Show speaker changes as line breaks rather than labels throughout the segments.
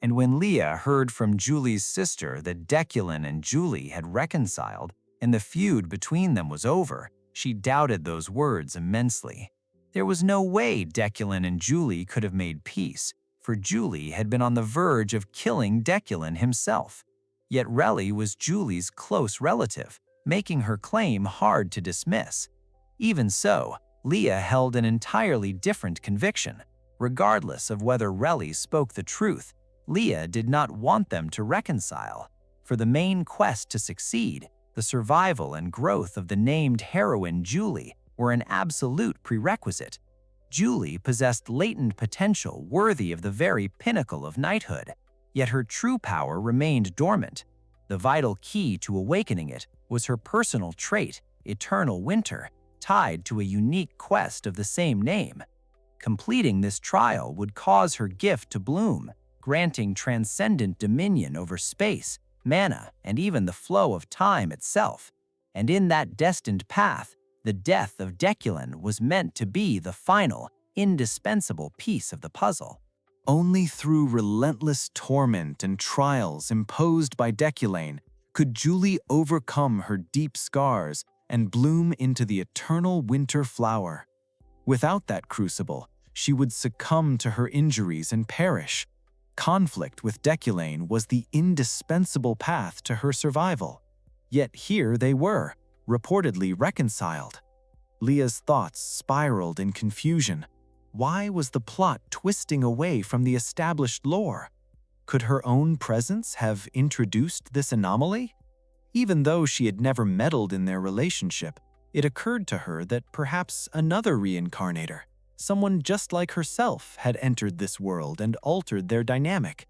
And when Leah heard from Julie's sister that Deculein and Julie had reconciled and the feud between them was over, she doubted those words immensely. There was no way Deculein and Julie could have made peace, for Julie had been on the verge of killing Deculein himself. Yet Relly was Julie's close relative, making her claim hard to dismiss. Even so, Leah held an entirely different conviction. Regardless of whether Relly spoke the truth, Leah did not want them to reconcile. For the main quest to succeed, the survival and growth of the named heroine Julie were an absolute prerequisite. Julie possessed latent potential worthy of the very pinnacle of knighthood, yet her true power remained dormant. The vital key to awakening it was her personal trait, Eternal Winter, tied to a unique quest of the same name. Completing this trial would cause her gift to bloom, granting transcendent dominion over space, mana, and even the flow of time itself. And in that destined path, the death of Deculein was meant to be the final, indispensable piece of the puzzle. Only through relentless torment and trials imposed by Deculein could Julie overcome her deep scars and bloom into the eternal winter flower. Without that crucible, she would succumb to her injuries and perish. Conflict with Deculein was the indispensable path to her survival. Yet here they were, reportedly reconciled. Leah's thoughts spiraled in confusion. Why was the plot twisting away from the established lore? Could her own presence have introduced this anomaly? Even though she had never meddled in their relationship, it occurred to her that perhaps another reincarnator, someone just like herself, had entered this world and altered their dynamic.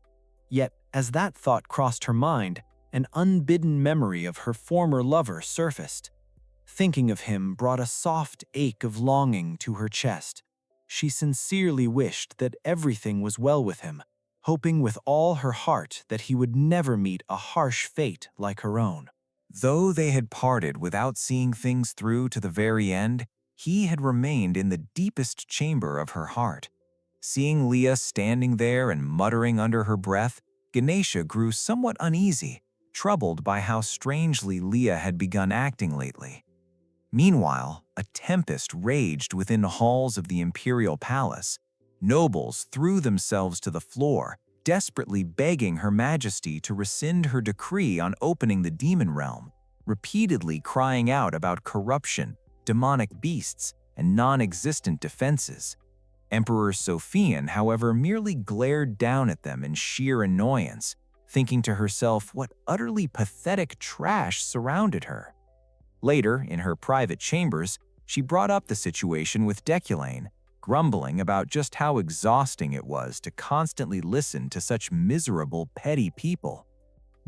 Yet, as that thought crossed her mind, an unbidden memory of her former lover surfaced. Thinking of him brought a soft ache of longing to her chest. She sincerely wished that everything was well with him, hoping with all her heart that he would never meet a harsh fate like her own. Though they had parted without seeing things through to the very end, he had remained in the deepest chamber of her heart. Seeing Leah standing there and muttering under her breath, Ganesha grew somewhat uneasy, troubled by how strangely Leah had begun acting lately. Meanwhile, a tempest raged within the halls of the imperial palace. Nobles threw themselves to the floor, desperately begging Her Majesty to rescind her decree on opening the demon realm, repeatedly crying out about corruption, demonic beasts, and non-existent defenses. Emperor Sophien, however, merely glared down at them in sheer annoyance, thinking to herself what utterly pathetic trash surrounded her. Later, in her private chambers, she brought up the situation with Deculein, grumbling about just how exhausting it was to constantly listen to such miserable, petty people.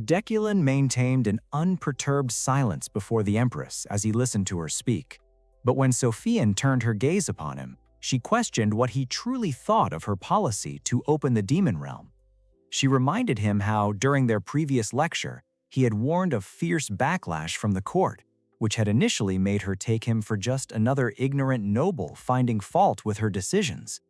Deculein maintained an unperturbed silence before the Empress as he listened to her speak. But when Sophien turned her gaze upon him, she questioned what he truly thought of her policy to open the demon realm. She reminded him how, during their previous lecture, he had warned of fierce backlash from the court, which had initially made her take him for just another ignorant noble finding fault with her decisions.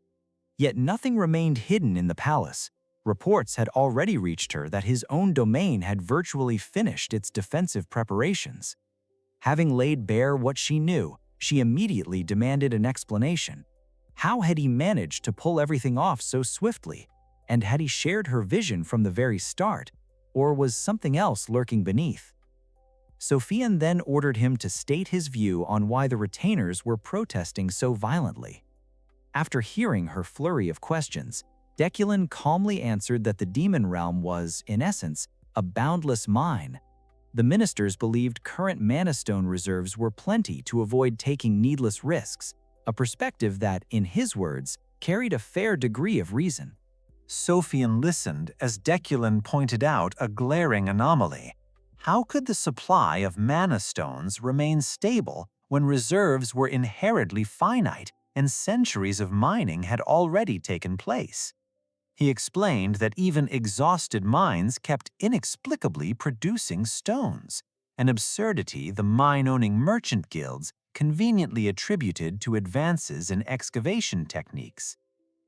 Yet nothing remained hidden in the palace. Reports had already reached her that his own domain had virtually finished its defensive preparations. Having laid bare what she knew, she immediately demanded an explanation. How had he managed to pull everything off so swiftly? And had he shared her vision from the very start? Or was something else lurking beneath? Sophien then ordered him to state his view on why the retainers were protesting so violently. After hearing her flurry of questions, Deculein calmly answered that the demon realm was, in essence, a boundless mine. The ministers believed current mana stone reserves were plenty to avoid taking needless risks, a perspective that, in his words, carried a fair degree of reason. Sophien listened as Deculein pointed out a glaring anomaly. How could the supply of mana stones remain stable when reserves were inherently finite and centuries of mining had already taken place? He explained that even exhausted mines kept inexplicably producing stones, an absurdity the mine-owning merchant guilds conveniently attributed to advances in excavation techniques.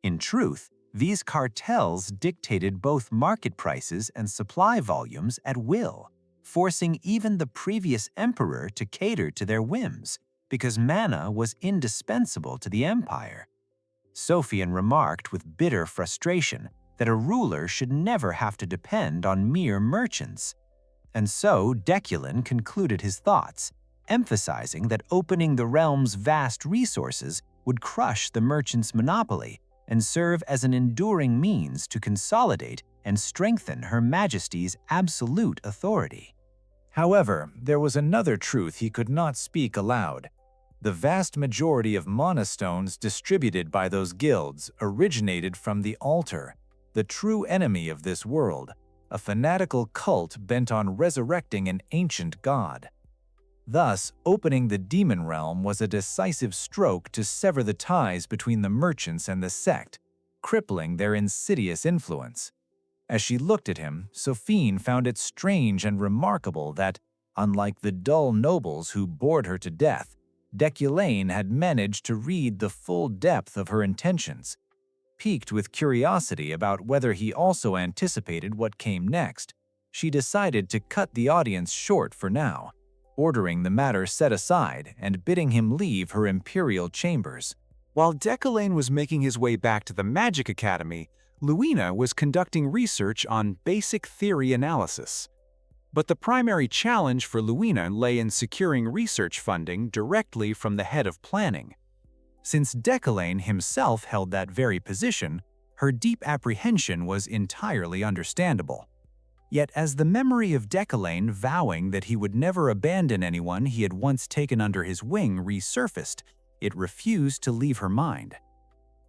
In truth, These cartels dictated both market prices and supply volumes at will, forcing even the previous emperor to cater to their whims, because manna was indispensable to the empire. Sophien remarked with bitter frustration that a ruler should never have to depend on mere merchants. And so Deculein concluded his thoughts, emphasizing that opening the realm's vast resources would crush the merchant's monopoly and serve as an enduring means to consolidate and strengthen Her Majesty's absolute authority.
However, there was another truth he could not speak aloud. The vast majority of monastones distributed by those guilds originated from the altar, the true enemy of this world, a fanatical cult bent on resurrecting an ancient god. Thus, opening the demon realm was a decisive stroke to sever the ties between the merchants and the sect, crippling their insidious influence. As she looked at him, Sophien found it strange and remarkable that, unlike the dull nobles who bored her to death, Deculein had managed to read the full depth of her intentions. Piqued with curiosity about whether he also anticipated what came next, she decided to cut the audience short for now, ordering the matter set aside and bidding him leave her imperial chambers.
While Deculein was making his way back to the Magic Academy, Luina was conducting research on basic theory analysis. But the primary challenge for Luina lay in securing research funding directly from the head of planning. Since Deculein himself held that very position, her deep apprehension was entirely understandable. Yet as the memory of Deculein vowing that he would never abandon anyone he had once taken under his wing resurfaced, it refused to leave her mind.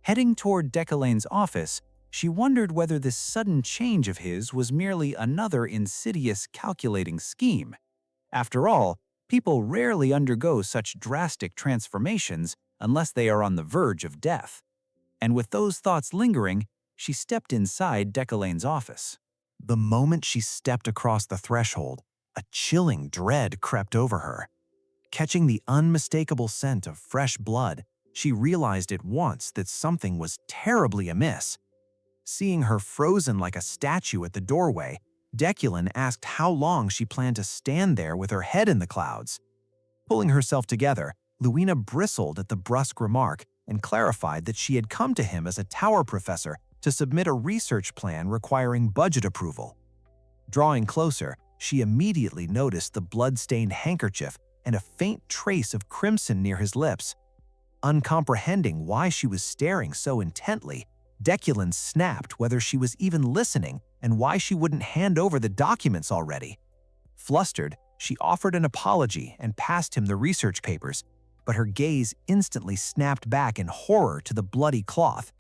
Heading toward Deculein's office, she wondered whether this sudden change of his was merely another insidious calculating scheme. After all, people rarely undergo such drastic transformations unless they are on the verge of death. And with those thoughts lingering, she stepped inside Deculein's office. The moment she stepped across the threshold, a chilling dread crept over her. Catching the unmistakable scent of fresh blood, she realized at once that something was terribly amiss. Seeing her frozen like a statue at the doorway, Deculein asked how long she planned to stand there with her head in the clouds. Pulling herself together, Luina bristled at the brusque remark and clarified that she had come to him as a tower professor to submit a research plan requiring budget approval. Drawing closer, she immediately noticed the blood-stained handkerchief and a faint trace of crimson near his lips. Uncomprehending why she was staring so intently, Deculein snapped whether she was even listening and why she wouldn't hand over the documents already. Flustered, she offered an apology and passed him the research papers, but her gaze instantly snapped back in horror to the bloody cloth.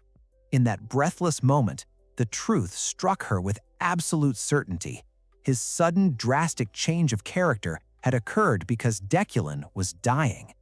In that breathless moment, the truth struck her with absolute certainty. His sudden, drastic change of character had occurred because Deculein was dying.